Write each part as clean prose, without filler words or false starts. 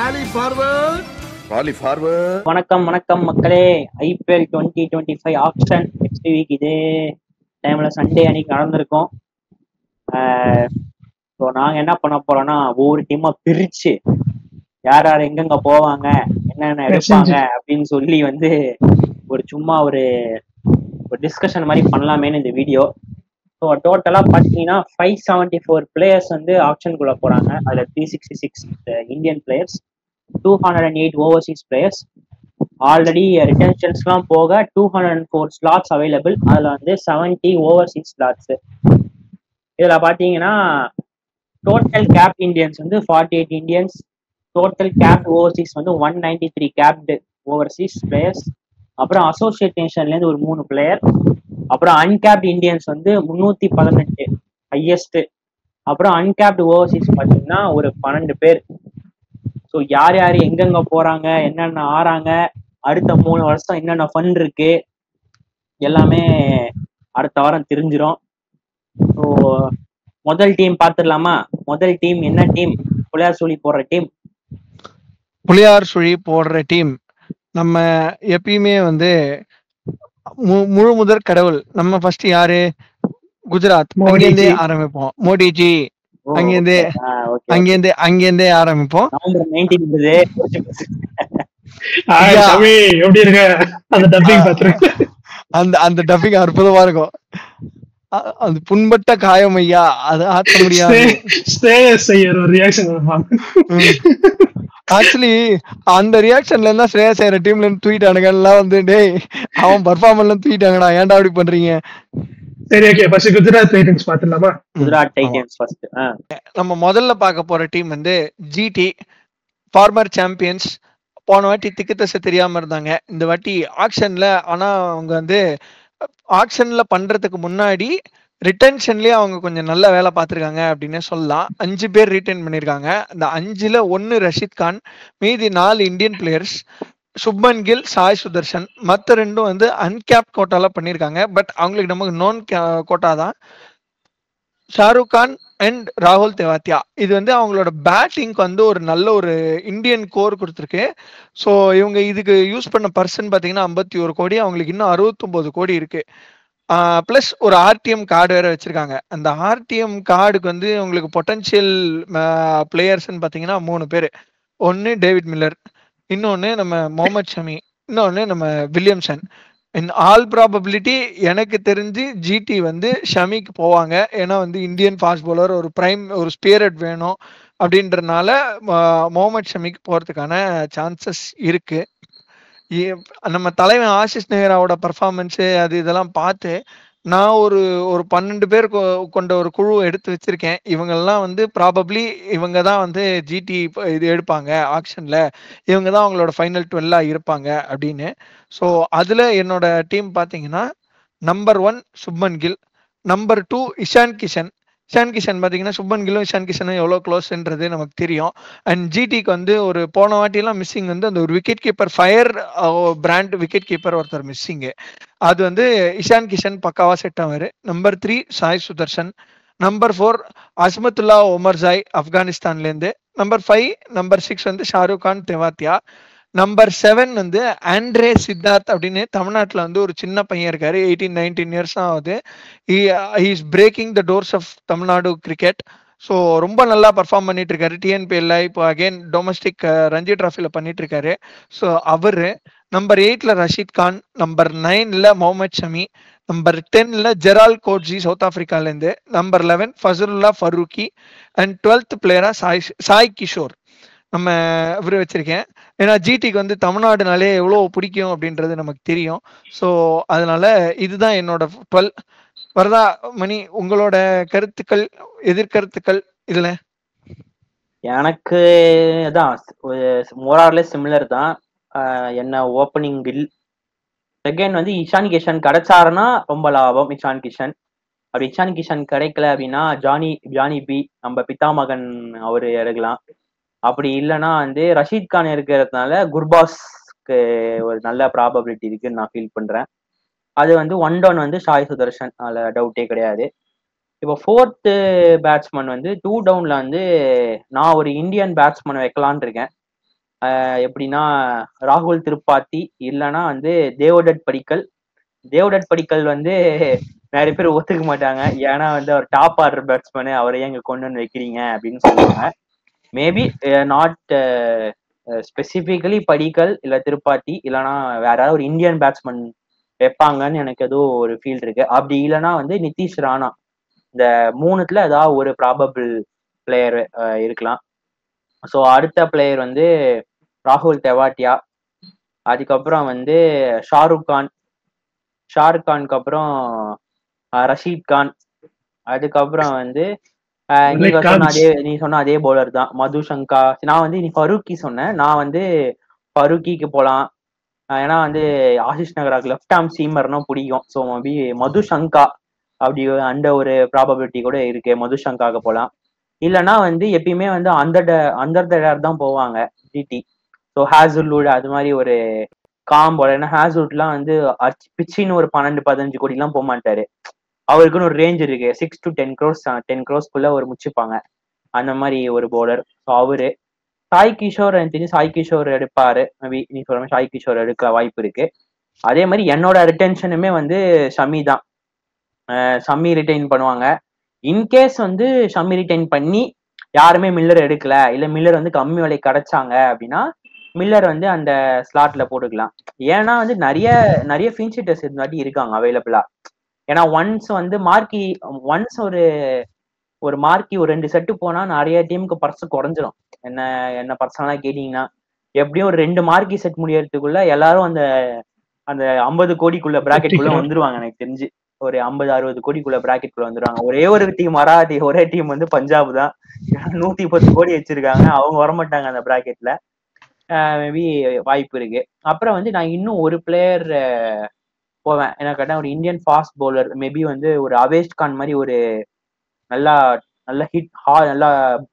ராலி forward. வணக்கம் மக்களே. IPL 2025 action next week இதே டைம்ல சண்டே அன்னைக்கு நடந்திருக்கும். ஸோ நாங்க என்ன பண்ண போறோம்னா ஒவ்வொரு டீமா பிரிச்சு யார் யார் எங்கெங்க போவாங்க என்னென்ன எடுப்பாங்க அப்படின்னு சொல்லி வந்து ஒரு டிஸ்கஷன் மாதிரி பண்ணலாமேன்னு இந்த வீடியோ. ஸோ டோட்டலா பார்த்தீங்கன்னா 574 பிளேயர்ஸ் வந்து ஆப்ஷனுக்குள்ள போறாங்க. அதுல 366 Indian players, 208 overseas players. Already ரிட்டன்ஷன்ஸ்லாம் போக 204 ஸ்லாட்ஸ் அவைலபிள். அதுல வந்து 70 ஓவர்சீஸ் ஸ்லாட்ஸ். இதுல பாத்தீங்கன்னா டோட்டல் கேப் இந்தியன்ஸ் வந்து 48 இந்தியன்ஸ், டோட்டல் கேப் ஓவர்சீஸ் வந்து 193 கேப்டு ஓவர்சீஸ் பிளேயர்ஸ். அப்புறம் அசோசியேட் நேஷன்ல இருந்து ஒரு 3 பிளேயர். அப்புறம் அன்கேப்டு இந்தியன்ஸ் வந்து 318 ஹையஸ்ட். அப்புறம் அன்கேப்டு ஓவர்சீஸ் பாத்தீங்கன்னா ஒரு 12 பேர். ஸோ யார் யார் எங்கெங்க போறாங்க, என்னென்ன ஆறாங்க, அடுத்த 3 வருஷம் என்னென்ன ஃபண்ட் இருக்கு எல்லாமே அடுத்த வாரம் தெரிஞ்சிடும். ஸோ முதல் டீம் பார்த்துடலாமா? முதல் டீம் என்ன டீம்? புளியார் சுழி போடுற டீம் நம்ம எப்பயுமே வந்து முழு முதற் கடவுள். நம்ம ஃபர்ஸ்ட் யாரு? குஜராத். அங்கிருந்தே ஆரம்பிப்போம். மோடிஜி அங்கிருந்தே ஆரம்பிப்போம். அந்த டப்பிங் அற்புதமா இருக்கும். அது புண்பட்ட காயம் ஐயா, அது ஆற்ற முடியாது. ஆக்சுவலி அந்த ரியாக்ஷன்ல இருந்தா ஸ்ரேயஸ் ஐயர் டீம்ல இருந்து தூக்கிட்டானுங்க எல்லாம் வந்து, டேய் அவன் பர்ஃபார்மன்ஸ்ல தூக்கிட்டாங்கடா, ஏன்டா அப்படி பண்றீங்க? சரி, ஓகே, ஃபர்ஸ்ட் குஜராத் டைட்டன்ஸ் பாத்துடலாமா? Gujarat Titans first. நம்ம முதல்ல பார்க்க போற டீம் வந்து ஜிடி, ஃபார்மர் சாம்பியன்ஸ். போன வாட்டி திக்கு தசை தெரியாம இருந்தாங்க. இந்த வாட்டி ஆக்ஷன்ல, ஆனா அவங்க வந்து ஆக்ஷன்ல பண்றதுக்கு முன்னாடி ரிட்டன்ஷன்லயே அவங்க கொஞ்சம் நல்ல வேலை பார்த்துருக்காங்க அப்படின்னு சொல்லலாம். 5 பேர் ரிட்டைன் பண்ணியிருக்காங்க. அந்த 5ல 1 ரஷீத் கான், மீதி 4 இந்தியன் பிளேயர்ஸ், சுப்மன் கில், சாய் சுதர்ஷன். மற்ற 2 வந்து அன்கேப் கோட்டால பண்ணியிருக்காங்க. பட் அவங்களுக்கு நமக்கு நோன் கோட்டா தான். ஷாருக் கான் அண்ட் ராகுல் தெவாத்தியா. இது வந்து அவங்களோட பேட்டிங்க்கு வந்து ஒரு நல்ல ஒரு இந்தியன் கோர் கொடுத்துருக்கு. ஸோ இவங்க இதுக்கு யூஸ் பண்ண பர்சன் பார்த்தீங்கன்னா 51 கோடி. அவங்களுக்கு இன்னும் 69 கோடி இருக்கு. பிளஸ் ஒரு ஆர்டிஎம் கார்டு வேற வச்சிருக்காங்க. அந்த ஆர்டிஎம் கார்டுக்கு வந்து உங்களுக்கு பொட்டன்ஷியல் பிளேயர்ஸ்ன்னு பார்த்தீங்கன்னா 3 பேர். ஒன்று டேவிட் மில்லர், இன்னொன்று நம்ம முகமது ஷமி, இன்னொன்று நம்ம வில்லியம்சன். இன் ஆல் ப்ராபபிலிட்டி எனக்கு தெரிஞ்சு ஜிடி வந்து ஷமிக்கு போவாங்க. ஏன்னா வந்து இந்தியன் ஃபாஸ்ட் பவுலர், ஒரு ஸ்பியரட் வேணும் அப்படின்றதுனால முகமது ஷமிக்கு போறதுக்கான சான்சஸ் இருக்கு. நம்ம தலைவன் ஆஷிஷ் நெஹ்ராவோட பர்ஃபார்மன்ஸு அது இதெல்லாம் பார்த்து நான் ஒரு 12 பேர் கொண்ட ஒரு குழு எடுத்து வச்சிருக்கேன். இவங்கெல்லாம் வந்து ப்ராபப்ளி இவங்க தான் வந்து ஜிடி இது எடுப்பாங்க ஆக்ஷன்ல, இவங்க தான் அவங்களோட ஃபைனல் 12 இருப்பாங்க அப்படின்னு. ஸோ அதுல என்னோட டீம் பார்த்தீங்கன்னா நம்பர் 1 சுப்மன் கில், நம்பர் 2 இஷான் கிஷன். பார்த்தீங்கன்னா சுப்மன் கில்லும் இஷான் கிஷனும் எவ்வளோ க்ளோஸ்ன்றது நமக்கு தெரியும். அண்ட் ஜிடிக்கு வந்து ஒரு போன வாட்டியெல்லாம் மிஸ்ஸிங் வந்து அந்த ஒரு wicket keeper, fire brand wicket keeper ஒருத்தர் மிஸ்ஸிங்கு. அது வந்து இஷான் கிஷன் பக்காவா செட் ஆவாரு. நம்பர் 3 சாய் சுதர்ஷன், நம்பர் 4 அஸ்மத்துல்லா ஒமர்ஜாய் ஆப்கானிஸ்தான்லேருந்து, நம்பர் 5 நம்பர் 6 வந்து ஷாருக் கான் தெவாத்தியா, நம்பர் 7 வந்து ஆண்ட்ரே சித்தார்த் அப்படின்னு தமிழ்நாட்டில் வந்து ஒரு சின்ன பையன் இருக்காரு. 18-19 இயர்ஸ் தான் ஆகுது. Is breaking the doors of Tamil Nadu cricket. So ரொம்ப நல்லா பர்ஃபார்ம் பண்ணிட்டு இருக்காரு. டிஎன்பிஎல்ல இப்போ அகைன் டொமஸ்டிக் ரஞ்சி டிராஃபில பண்ணிட்டு இருக்காரு. ஸோ அவரு. நம்பர் 8ல ரஷீத் கான், நம்பர் 9ல முகமது ஷமி, நம்பர் 10ல ஜெரால் கோட்ஜி சவுத் ஆப்பிரிக்காலேருந்து, number 11 Fazalhaq Farooqi, and 12th பிளேயரா சாய் கிஷோர் நம்ம இவரு வச்சிருக்கேன். ஏன்னா ஜிடிக்கு வந்து தமிழ்நாடுனாலே எவ்வளோ பிடிக்கும் அப்படின்றது நமக்கு தெரியும். ஸோ அதனால இதுதான் என்னோட 12. வரதா மணி, உங்களோட கருத்துக்கள், எதிர்கருத்துக்கள் இதுல? எனக்கு தான் மோரார்ல சிமிலர் தான். என்ன ஓப்பனிங் கில், செகண்ட் வந்து இஷான் கிஷன் கிடைச்சாருன்னா ரொம்ப லாபம். இஷான் கிஷன் அப்படி இஷான் கிஷன் கிடைக்கல அப்படின்னா ஜானி பி, நம்ம பிதாமகன் அவரு எடுக்கலாம். அப்படி இல்லைன்னா வந்து ரஷீத் கான் இருக்கிறதுனால குர்பாஸ்க்கு ஒரு நல்ல ப்ராபபிலிட்டி இருக்குன்னு நான் ஃபீல் பண்றேன். அது வந்து 1 டவுன் வந்து சாய் சுதர்ஷன், அதுல டவுட்டே கிடையாது. இப்போ 4th பேட்ஸ்மேன் வந்து 2 டவுன்ல வந்து நான் ஒரு இந்தியன் பேட்ஸ்மேன் வைக்கலான் இருக்கேன். எப்படின்னா ராகுல் திரிபாத்தி இல்லைன்னா வந்து தேவதத் படிக்கல். தேவதத் படிக்கல் வந்து நிறைய பேர் ஒத்துக்க மாட்டாங்க, ஏன்னா வந்து அவர் டாப் ஆர்டர் பேட்ஸ்மேனு, அவரை எங்க கொண்டு வந்து வைக்கிறீங்க அப்படின்னு சொல்லுவாங்க. மேபி நாட் ஸ்பெசிபிக்கலி படிக்கல் இல்ல திரிபாத்தி, இல்லைன்னா வேற யாராவது ஒரு இந்தியன் பேட்ஸ்மேன் வைப்பாங்கன்னு எனக்கு ஏதோ ஒரு ஃபீல் இருக்கு. அப்படி இல்லைன்னா வந்து நிதிஷ் ராணா. இந்த மூணுத்துல ஏதாவது ஒரு ப்ராபபிள் பிளேயர் இருக்கலாம். ஸோ அடுத்த பிளேயர் வந்து ராகுல் தெவாட்டியா, அதுக்கப்புறம் வந்து ஷாருக் கானுக்கு அப்புறம் ரஷீத் கான், அதுக்கப்புறம் வந்து நீ சொன்ன அதே பவுலர் தான் மதுசங்கா. நான் வந்து நீ ஃபருக்கி சொன்னேன், நான் வந்து ஃபருக்கிக்கு போலாம், ஏன்னா வந்து ஆஷிஷ் நகராக்கு லெஃப்ட் ஆர்ம் சீமர்னும் பிடிக்கும். ஸோ மேபி மதுசங்கா அப்படி அந்த ஒரு ப்ராபபிலிட்டி கூட இருக்கு, மதுசங்காக்கு போகலாம். இல்லைன்னா வந்து எப்பயுமே வந்து அண்டர் த ரேர் தான் போவாங்க ஜிடி. ஸோ ஹேசல்வுட் அது மாதிரி ஒரு காம்போல, ஏன்னா ஹேசல்வுட்லாம் வந்து பிச்சின்னு ஒரு 12-15 கோடிலாம் போக மாட்டாரு, அவருக்குன்னு ஒரு ரேஞ்ச் இருக்கு, 6 to 10 crores 10 crores ஒரு முச்சிப்பாங்க, அந்த மாதிரி ஒரு பவுலர். ஸோ அவரு சாய் கிஷோர், எனக்கு தெரிஞ்சு சாய் கிஷோர் எடுப்பாரு, மேபி நீ சொல்ற மாதிரி சாய் கிஷோர் எடுக்க வாய்ப்பு இருக்கு. அதே மாதிரி என்னோட ரிட்டென்ஷனுமே வந்து ஷமி தான். ஷமி ரிட்டைன் பண்ணுவாங்க. இன்கேஸ் வந்து ஷமி ரிட்டைன் பண்ணி யாருமே மில்லர் எடுக்கல, இல்ல மில்லர் வந்து கம்மி விலை கிடைச்சாங்க அப்படின்னா மில்லர் வந்து அந்த ஸ்லாட்ல போட்டுக்கலாம். ஏன்னா வந்து நிறைய ஃபின்ச் ஹிட்டர்ஸ் இருந்தாட்டி இருக்காங்க அவைலபிளா. ஏன்னா ஒன்ஸ் ஒரு மார்க்கி ஒரு 2 செட்டு போனா நிறைய டீமுக்கு பர்ஸ் குறைஞ்சிரும். என்ன பர்சனலா கேட்டீங்கன்னா எப்படியும் ஒரு 2 மார்க்கி செட் முடியறதுக்குள்ள எல்லாரும் அந்த 50 கோடிக்குள்ள பிராக்கெட்டுக்குள்ள வந்துருவாங்க. எனக்கு தெரிஞ்சு ஒரு 50-60 கோடிக்குள்ள பிராக்கெட்டுக்குள்ள வந்துருவாங்க. ஒரே ஒரு டீம் வராது, ஒரே டீம் வந்து பஞ்சாப் தான், 110 கோடி வச்சிருக்காங்க, அவங்க வரமாட்டாங்க அந்த பிராக்கெட்ல. மேபி வாய்ப்பு இருக்கு. அப்புறம் வந்து நான் இன்னும் ஒரு பிளேயர் போவேன், எனக்கு கேட்டா ஒரு இந்தியன் ஃபாஸ்ட் பவுலர், மேபி வந்து ஒரு அவேஷ் கான் மாதிரி ஒரு நல்ல ஹிட்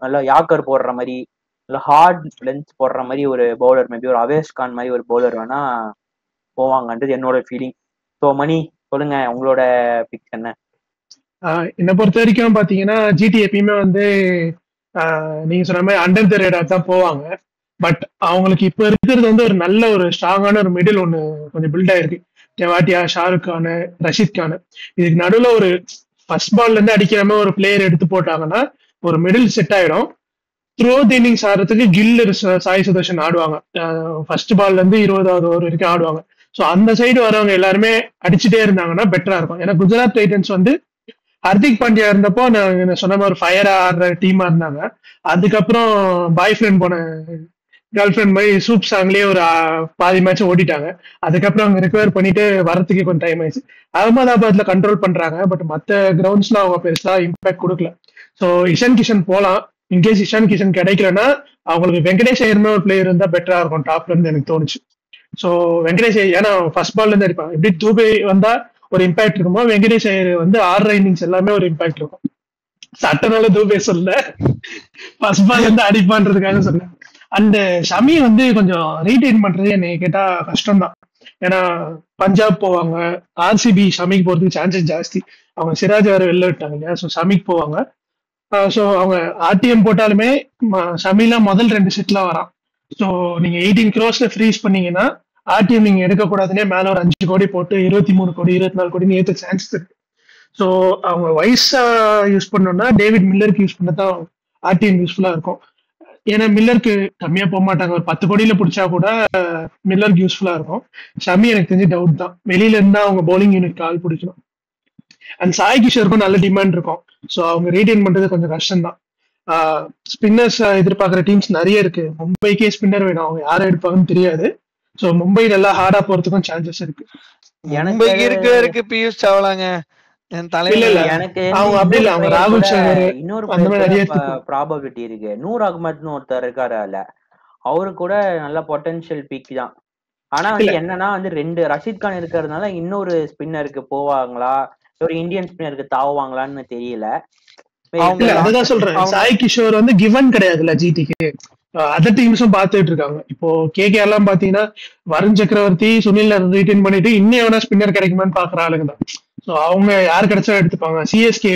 நல்லா யாக்கர் போடுற மாதிரி, நல்ல ஹார்ட் லென்த் போடுற மாதிரி ஒரு பவுலர், மேபி ஒரு அவேஷ் கான் மாதிரி ஒரு பவுலர் வேணா போவாங்கன்றது என்னோட ஃபீலிங். ஸோ மணி சொல்லுங்க, உங்களோட பிக் என்ன? என்னை பொறுத்த வரைக்கும் பாத்தீங்கன்னா ஜிடி எப்பயுமே வந்து நீங்க சொன்ன மாதிரி அண்டர் த ரேடார் தான் போவாங்க. பட் அவங்களுக்கு இப்ப இருக்கிறது வந்து ஒரு நல்ல ஒரு ஸ்ட்ராங்கான ஒரு மிடில் ஒன்று கொஞ்சம் பில்ட் ஆயிருக்கு. தெவாட்டியா, ஷாருக் கான், ரஷீத் கான், இதுக்கு நடுவில் ஒரு ஃபர்ஸ்ட் பால்ல இருந்து அடிக்கிற மாதிரி ஒரு பிளேயர் எடுத்து போட்டாங்கன்னா ஒரு மிடில் செட் ஆயிடும். த்ரோ இன்னிங்ஸ் ஆடுறதுக்கு கில், சாய் சுதர்ஷன் ஆடுவாங்க. ஃபர்ஸ்ட் பால்ல இருந்து 20வது ஓவர் வரைக்கும் ஆடுவாங்க. ஸோ அந்த சைடு வரவங்க எல்லாருமே அடிச்சுட்டே இருந்தாங்கன்னா பெட்டரா இருக்கும். ஏன்னா குஜராத் டைட்டன்ஸ் வந்து ஹர்திக் பாண்டியா இருந்தப்போ நான் சொன்ன மாதிரி ஃபயரா ஆடுற டீமா இருந்தாங்க. அதுக்கப்புறம் பாய் ஃப்ரெண்ட் போன கேர்ள் ஃப்ரெண்ட் மாதிரி சூப் சாங்லயே ஒரு பாதி மேட்ச் ஓடிட்டாங்க. அதுக்கப்புறம் அவங்க ரிகவர் பண்ணிட்டு வரத்துக்கு கொஞ்சம் டைம் ஆயிடுச்சு. அகமதாபாத்ல கண்ட்ரோல் பண்றாங்க, பட் மற்ற கிரவுண்ட்ஸ்லாம் அவங்க பெருசா இம்பாக்ட் கொடுக்கல. ஸோ இஷான் கிஷன் போலாம். இன்கேஸ் இஷான் கிஷன் கிடைக்கலன்னா அவங்களுக்கு வெங்கடேஷ் ஐயர்னு ஒரு பிளேயர் இருந்தா பெட்டரா இருக்கும் டாப்ல இருந்து எனக்கு தோணுச்சு. ஸோ வெங்கடேஷ் ஐயர் ஏன்னா ஃபர்ஸ்ட் பால்ல இருந்து அடிப்பாங்க. எப்படி தூபே வந்தா ஒரு இம்பாக்ட் இருக்குமோ, வெங்கடேஷ் ஐயர் வந்து 6 இன்னிங்ஸ் எல்லாமே ஒரு இம்பாக்ட் இருக்கும். சட்டனால தூபே சொல்ல, ஃபர்ஸ்ட் பால் வந்து அடிப்பான்றதுக்காக சொன்னேன். அந்த ஷமி வந்து கொஞ்சம் ரீடைன் பண்றது என்னை கேட்டா கஷ்டம் தான். ஏன்னா பஞ்சாப் போவாங்க, ஆர்சிபி ஷமிக்கு போறதுக்கு சான்சஸ் ஜாஸ்தி. அவங்க சிராஜ் வேற வெளில விட்டாங்க இல்லையா, ஸோ ஷமிக்கு போவாங்க. ஸோ அவங்க ஆர்டிஎம் போட்டாலுமே ஷமிலாம் முதல் 2 செட்லாம் வரான். ஸோ நீங்க 18 crores ஃப்ரீஸ் பண்ணீங்கன்னா ஆர்டிஎம் நீங்க எடுக்கக்கூடாதுன்னே மேல ஒரு 5 கோடி போட்டு 23 கோடி 24 கோடி ஏற்ற சான்சஸ் இருக்கு. ஸோ அவங்க வைஸா யூஸ் பண்ணோம்னா டேவிட் மில்லருக்கு யூஸ் பண்ணதான் ஆர்டிஎம் யூஸ்ஃபுல்லா இருக்கும். ஏன்னா மில்லருக்கு கம்மியா போக மாட்டாங்க, ஒரு 10 கோடியில பிடிச்சா கூட மில்லருக்கு யூஸ்ஃபுல்லா இருக்கும். ஷமி எனக்கு தெரிஞ்சு டவுட் தான், வெளியில இருந்தா அவங்க பவுலிங் யூனிட் ஆள் பிடிக்கணும். அண்ட் சாய் கிஷோருக்கும் நல்ல டிமாண்ட் இருக்கும். ஸோ அவங்க ரீடைன் பண்றது கொஞ்சம் கஷ்டம் தான். ஸ்பின்னர்ஸ் எதிர்பார்க்குற டீம்ஸ் நிறைய இருக்கு. மும்பைக்கே ஸ்பின்னர் வேணும், அவங்க யாரை எடுப்பாங்கன்னு தெரியாது. ஸோ மும்பை நல்லா ஹார்டா போறதுக்கும் சான்சஸ் இருக்கு. இருக்கு பியூஷ் சாவ்லாங்க இன்னொரு ப்ராபபிலிட்டி இருக்கு. நூர் அகமத்னு ஒருத்தர் இருக்காரு, அவரு கூட நல்ல பொட்டன்ஷியல் பீக் தான். ஆனா வந்து என்னன்னா வந்து 2 ரஷீத் கான் இருக்கிறதுனால இன்னொரு ஸ்பின்னருக்கு போவாங்களா, ஒரு இந்தியன் ஸ்பின்னருக்கு தாவுவாங்களான்னு தெரியல. அதுதான் சொல்றேன், சாய் கிஷோர் வந்து கிவன் கிடையாதுல்ல ஜிடிக்கு. அதர் டீம்ஸும் பார்த்துட்டு இருக்காங்க. இப்போ கேகேஆர் எல்லாம் பாத்தீங்கன்னா வருண் சக்கரவர்த்தி, சுனில் ரீடைன் பண்ணிட்டு இன்னும் எவனா ஸ்பின்னர் கிடைக்குமான்னு பாக்குற ஆளுங்க தான். ஸோ அவங்க யாரு கிடைச்சா எடுத்துப்பாங்க. சிஎஸ்கே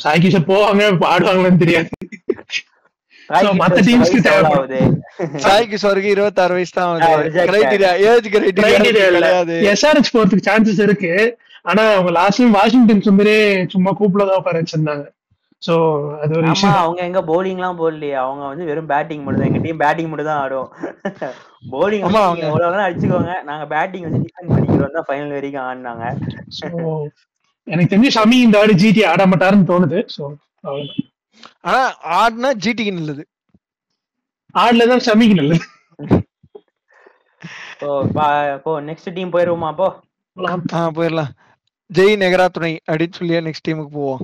சாய் கிஷோர் போவாங்க, ஆடுவாங்களான்னு தெரியாது. மத்த டீம்ஸ்க்கு தேவைப்படும். சாய்க்கு சொர்க்கு 26 வயசு தான் ஆகுது. கிரைட்டீரியா ஏஜ் கிரைட்டீரியா கிடையாது. எஸ்ஆர்எச் போறதுக்கு சான்சஸ் இருக்கு. ஆனா அவங்க லாஸ்ட் டைம் வாஷிங்டன் சுந்தரே சும்மா கூப்பிடதான் உட்கார வச்சிருந்தாங்க. சோ அது ஒரு விஷயம். அவங்க எங்க பவுலிங் எல்லாம் போடலையே, அவங்க வந்து வெறும் பேட்டிங் மட்டும் தான். எங்க டீம் பேட்டிங் மட்டும் தான் ஆடும். பவுலிங் எவ்வளவு அடிச்சுக்கோங்க, நாங்க பேட்டிங் வந்து டிஃபெண்ட் பண்ணிக்கிறோம் தான் ஃபைனல் வரைக்கும் ஆடினாங்க. எனக்கு தெரிஞ்சு ஷமி இந்த ஆடு ஜிடி ஆட மாட்டாருன்னு தோணுது. சோ அவ்வளவுதான். ஆனா ஆடுனா ஜிடிக்கு நல்லது, ஆடுலதான் ஷமிக்கு நல்லது. நெக்ஸ்ட் டீம் போயிருவோமா? அப்போ போயிடலாம். ஜெய் நெகரா துணை அப்படின்னு சொல்லி நெக்ஸ்ட் டீமுக்கு போவோம்.